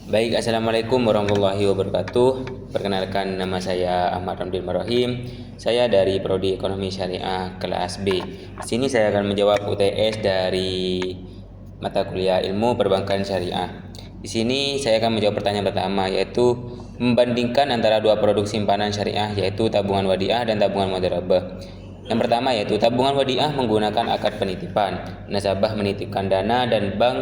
Baik, Assalamualaikum warahmatullahi wabarakatuh. Perkenalkan, nama saya Ahmad Ramdin Marohim. Saya dari Prodi Ekonomi Syariah kelas B. Di sini saya akan menjawab UTS dari mata kuliah Ilmu Perbankan Syariah. Di sini saya akan menjawab pertanyaan pertama, yaitu membandingkan antara dua produk simpanan syariah, yaitu tabungan wadiah dan tabungan mudharabah. Yang pertama yaitu tabungan wadiah menggunakan akad penitipan. Nasabah menitipkan dana dan bank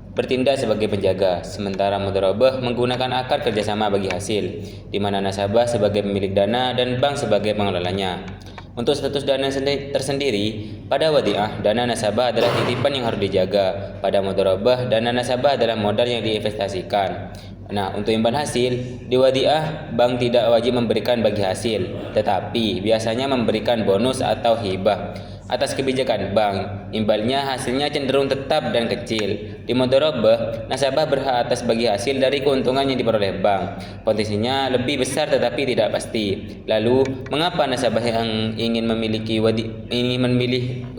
bertindak sebagai penjaga, sementara mudharabah menggunakan akad kerjasama bagi hasil, di mana nasabah sebagai pemilik dana dan bank sebagai pengelolanya. Untuk status dana tersendiri, pada wadiah, dana nasabah adalah titipan yang harus dijaga. Pada mudharabah, dana nasabah adalah modal yang diinvestasikan. Nah, untuk imbal hasil, di wadiah, bank tidak wajib memberikan bagi hasil, tetapi biasanya memberikan bonus atau hibah atas kebijakan bank. Imbalnya hasilnya cenderung tetap dan kecil. Di mudharabah, nasabah berhak atas bagi hasil dari keuntungan yang diperoleh bank. Potensinya lebih besar tetapi tidak pasti. Lalu, mengapa nasabah yang ingin memilih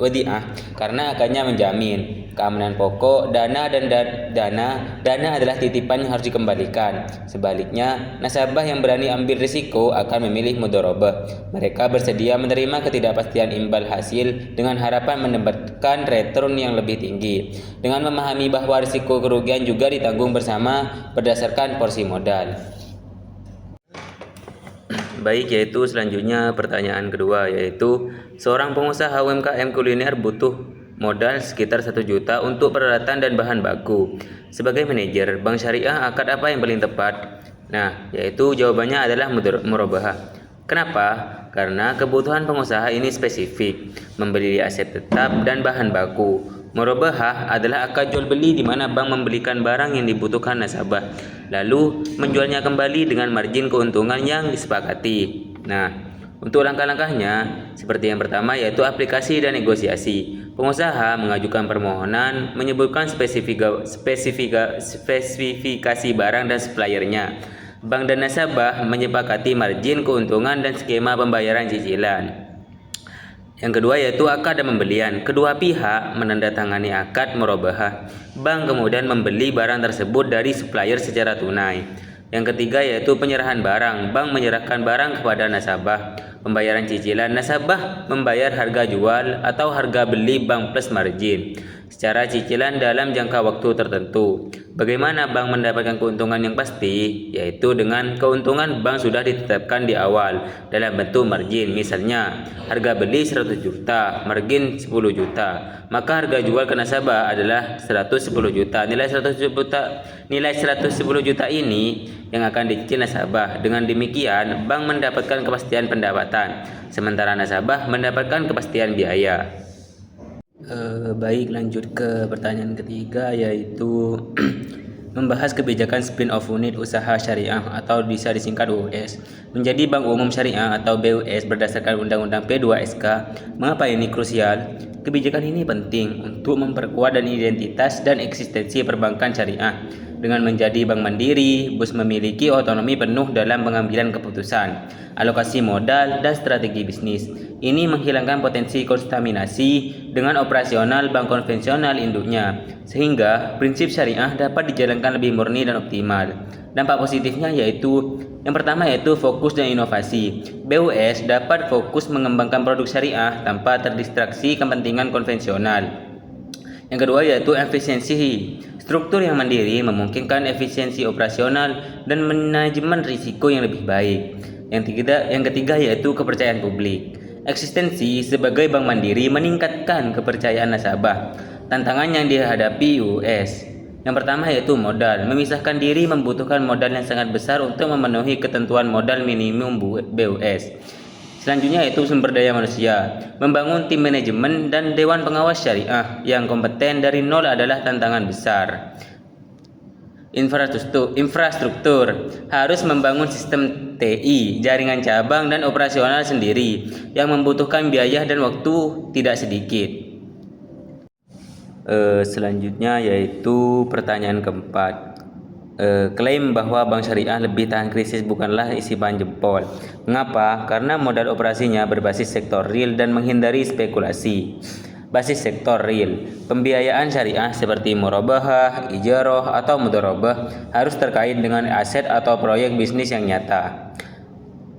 wadiah? Karena akadnya menjamin keamanan pokok dana dan dana adalah titipan yang harus dikembalikan. Sebaliknya, nasabah yang berani ambil risiko akan memilih mudharabah. Mereka bersedia menerima ketidakpastian imbal hasil dengan harapan mendapatkan return yang lebih tinggi, dengan memahami bahwa risiko kerugian juga ditanggung bersama berdasarkan porsi modal. Baik, yaitu selanjutnya pertanyaan kedua, yaitu seorang pengusaha UMKM kuliner butuh modal sekitar 1 juta untuk peralatan dan bahan baku. Sebagai manajer bank syariah, akad apa yang paling tepat? Nah, yaitu jawabannya adalah murabahah. Kenapa? Karena kebutuhan pengusaha ini spesifik, membeli aset tetap dan bahan baku. Murabahah adalah akad jual beli di mana bank membelikan barang yang dibutuhkan nasabah, lalu menjualnya kembali dengan margin keuntungan yang disepakati. Nah, untuk langkah-langkahnya, seperti yang pertama yaitu aplikasi dan negosiasi. Pengusaha mengajukan permohonan, menyebutkan spesifikasi barang dan suppliernya. Bank dan nasabah menyepakati margin keuntungan dan skema pembayaran cicilan. Yang kedua yaitu akad dan pembelian. Kedua pihak menandatangani akad murabahah. Bank kemudian membeli barang tersebut dari supplier secara tunai. Yang ketiga yaitu penyerahan barang. Bank menyerahkan barang kepada nasabah. Pembayaran cicilan, nasabah membayar harga jual atau harga beli bank plus margin secara cicilan dalam jangka waktu tertentu. Bagaimana bank mendapatkan keuntungan yang pasti? Yaitu dengan keuntungan bank sudah ditetapkan di awal dalam bentuk margin. Misalnya, harga beli 100 juta, margin 10 juta. Maka harga jual ke nasabah adalah 110 juta. Nilai 110 juta ini yang akan dicicil nasabah. Dengan demikian, bank mendapatkan kepastian pendapatan, sementara nasabah mendapatkan kepastian biaya. Baik, lanjut ke pertanyaan ketiga, yaitu membahas kebijakan spin-off unit usaha syariah atau bisa disingkat UUS menjadi Bank Umum Syariah atau BUS berdasarkan Undang-Undang P2SK. Mengapa ini krusial? Kebijakan ini penting untuk memperkuat dan identitas dan eksistensi perbankan syariah. Dengan menjadi bank mandiri, BUS memiliki otonomi penuh dalam pengambilan keputusan, alokasi modal, dan strategi bisnis. Ini menghilangkan potensi kontaminasi dengan operasional bank konvensional induknya, sehingga prinsip syariah dapat dijalankan lebih murni dan optimal. Dampak positifnya yaitu yang pertama yaitu fokus dan inovasi. BUS dapat fokus mengembangkan produk syariah tanpa terdistraksi kepentingan konvensional. Yang kedua yaitu efisiensi. Struktur yang mandiri memungkinkan efisiensi operasional dan manajemen risiko yang lebih baik. Yang ketiga yaitu kepercayaan publik. Eksistensi sebagai bank mandiri meningkatkan kepercayaan nasabah. Tantangan yang dihadapi US. Yang pertama yaitu modal. Memisahkan diri membutuhkan modal yang sangat besar untuk memenuhi ketentuan modal minimum BUS. Selanjutnya yaitu sumber daya manusia. Membangun tim manajemen dan dewan pengawas syariah yang kompeten dari nol adalah tantangan besar. Infrastruktur harus membangun sistem TI, jaringan cabang dan operasional sendiri yang membutuhkan biaya dan waktu tidak sedikit. Selanjutnya yaitu pertanyaan keempat. Klaim bahwa bank syariah lebih tahan krisis bukanlah isipan jempol. Mengapa? Karena modal operasinya berbasis sektor real dan menghindari spekulasi. Basis sektor real. Pembiayaan syariah seperti murabahah, ijarah, atau mudharabah harus terkait dengan aset atau proyek bisnis yang nyata.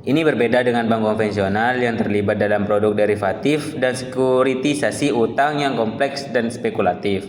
Ini berbeda dengan bank konvensional yang terlibat dalam produk derivatif dan sekuritisasi utang yang kompleks dan spekulatif.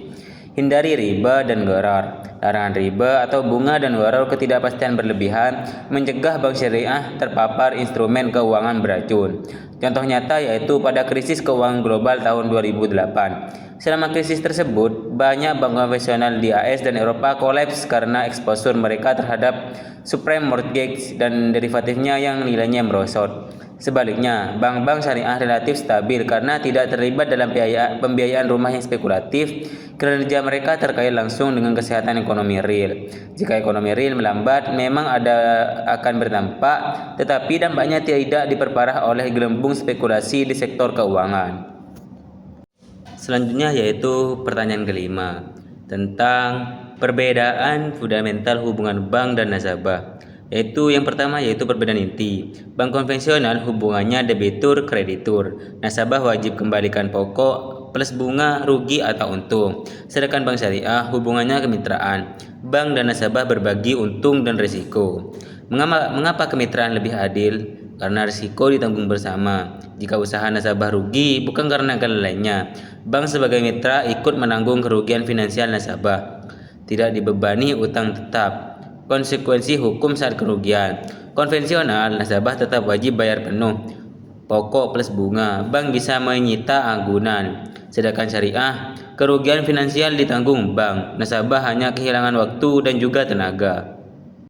Hindari riba dan gharar. Larangan riba atau bunga dan gharar ketidakpastian berlebihan mencegah bank syariah terpapar instrumen keuangan beracun. Contoh nyata yaitu pada krisis keuangan global tahun 2008. Selama krisis tersebut, banyak bank konvensional di AS dan Eropa kolaps karena eksposur mereka terhadap subprime mortgage dan derivatifnya yang nilainya merosot. Sebaliknya, bank-bank syariah relatif stabil karena tidak terlibat dalam pembiayaan rumah yang spekulatif. Kinerja mereka terkait langsung dengan kesehatan ekonomi real. Jika ekonomi real melambat, memang akan berdampak, tetapi dampaknya tidak diperparah oleh gelembung spekulasi di sektor keuangan. Selanjutnya yaitu pertanyaan kelima tentang perbedaan fundamental hubungan bank dan nasabah. Yaitu yang pertama yaitu perbedaan inti. Bank konvensional hubungannya debitur kreditur. Nasabah wajib kembalikan pokok plus bunga, rugi atau untung. Sedangkan bank syariah hubungannya kemitraan. Bank dan nasabah berbagi untung dan risiko. Mengapa kemitraan lebih adil? Karena risiko ditanggung bersama. Jika usaha nasabah rugi bukan karena kelalaiannya, bank sebagai mitra ikut menanggung kerugian finansial nasabah. Tidak dibebani utang tetap. Konsekuensi hukum saat kerugian. Konvensional, nasabah tetap wajib bayar penuh pokok plus bunga. Bank bisa menyita agunan. Sedangkan syariah, kerugian finansial ditanggung bank. Nasabah hanya kehilangan waktu dan juga tenaga.